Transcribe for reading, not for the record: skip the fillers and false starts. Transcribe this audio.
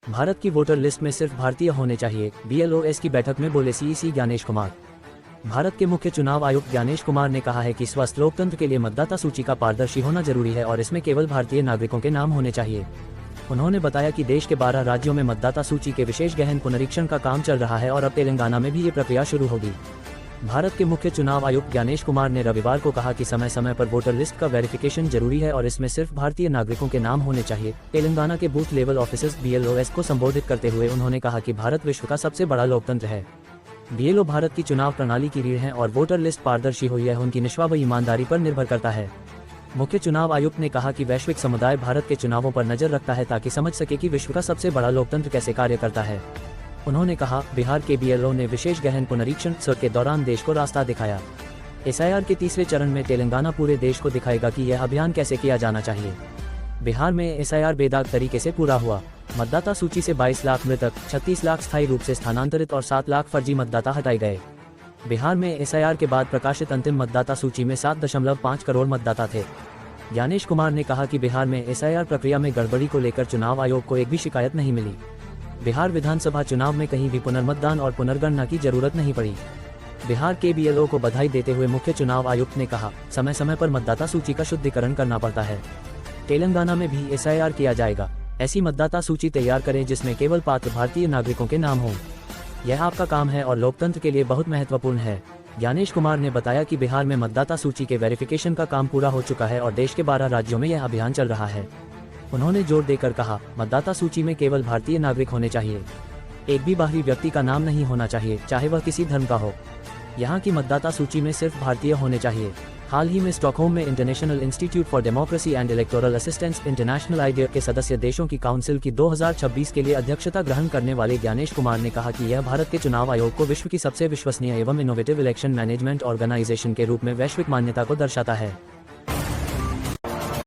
भारत की voter list में सिर्फ भारतीय होने चाहिए, BLOS की बैठक में बोले CEC ज्ञानेश कुमार। भारत के मुख्य चुनाव आयुक्त ज्ञानेश कुमार ने कहा है कि स्वस्थ लोकतंत्र के लिए मतदाता सूची का पारदर्शी होना जरूरी है और इसमें केवल भारतीय नागरिकों के नाम होने चाहिए। उन्होंने बताया कि देश के 12 राज्यों में मतदाता सूची के विशेष गहन पुनरीक्षण का काम चल रहा है और अब तेलंगाना में भी ये प्रक्रिया शुरू होगी। भारत के मुख्य चुनाव आयुक्त ज्ञानेश कुमार ने रविवार को कहा कि समय समय पर वोटर लिस्ट का वेरिफिकेशन जरूरी है और इसमें सिर्फ भारतीय नागरिकों के नाम होने चाहिए। तेलंगाना के बूथ लेवल ऑफिसर्स BLOS को संबोधित करते हुए उन्होंने कहा कि भारत विश्व का सबसे बड़ा लोकतंत्र है। BLO भारत की चुनाव प्रणाली की रीढ़ है और वोटर लिस्ट पारदर्शी हो यह उनकी निष्पक्ष व ईमानदारी पर निर्भर करता है। मुख्य चुनाव आयुक्त ने कहा कि वैश्विक समुदाय भारत के चुनावों पर नजर रखता है ताकि समझ सके कि विश्व का सबसे बड़ा लोकतंत्र कैसे कार्य करता है। उन्होंने कहा, बिहार के BLO ने विशेष गहन पुनरीक्षण सत्र के दौरान देश को रास्ता दिखाया। SIR के तीसरे चरण में तेलंगाना पूरे देश को दिखाएगा कि यह अभियान कैसे किया जाना चाहिए। बिहार में SIR बेदाग तरीके से पूरा हुआ। मतदाता सूची से 22 लाख मृतक, 36 लाख स्थायी रूप से स्थानांतरित और 7 लाख फर्जी मतदाता हटाए गए। बिहार में SIR के बाद प्रकाशित अंतिम मतदाता सूची में 7.5 करोड़ मतदाता थे। ज्ञानेश कुमार ने कहा कि बिहार में SIR प्रक्रिया में गड़बड़ी को लेकर चुनाव आयोग को एक भी शिकायत नहीं मिली। बिहार विधानसभा चुनाव में कहीं भी पुनर्मतदान और पुनर्गणना की जरूरत नहीं पड़ी। बिहार के BLO को बधाई देते हुए मुख्य चुनाव आयुक्त ने कहा, समय समय पर मतदाता सूची का शुद्धिकरण करना पड़ता है। तेलंगाना में भी SIR किया जाएगा। ऐसी मतदाता सूची तैयार करें जिसमें केवल पात्र भारतीय नागरिकों के नाम हों। यह आपका काम है और लोकतंत्र के लिए बहुत महत्वपूर्ण है। ज्ञानेश कुमार ने बताया कि बिहार में मतदाता सूची के वेरिफिकेशन का काम पूरा हो चुका है और देश के 12 राज्यों में यह अभियान चल रहा है। उन्होंने जोर देकर कहा, मतदाता सूची में केवल भारतीय नागरिक होने चाहिए। एक भी बाहरी व्यक्ति का नाम नहीं होना चाहिए, चाहे वह किसी धर्म का हो। यहाँ की मतदाता सूची में सिर्फ भारतीय होने चाहिए। हाल ही में स्टॉकहोम में international institute for democracy and electoral assistance international idea के सदस्य देशों की काउंसिल की 2026 के लिए अध्यक्षता ग्रहण करने वाले ज्ञानेश कुमार ने कहा कि यह भारत के चुनाव आयोग को विश्व की सबसे विश्वसनीय एवं इनोवेटिव इलेक्शन मैनेजमेंट ऑर्गेनाइजेशन के रूप में वैश्विक मान्यता को दर्शाता है।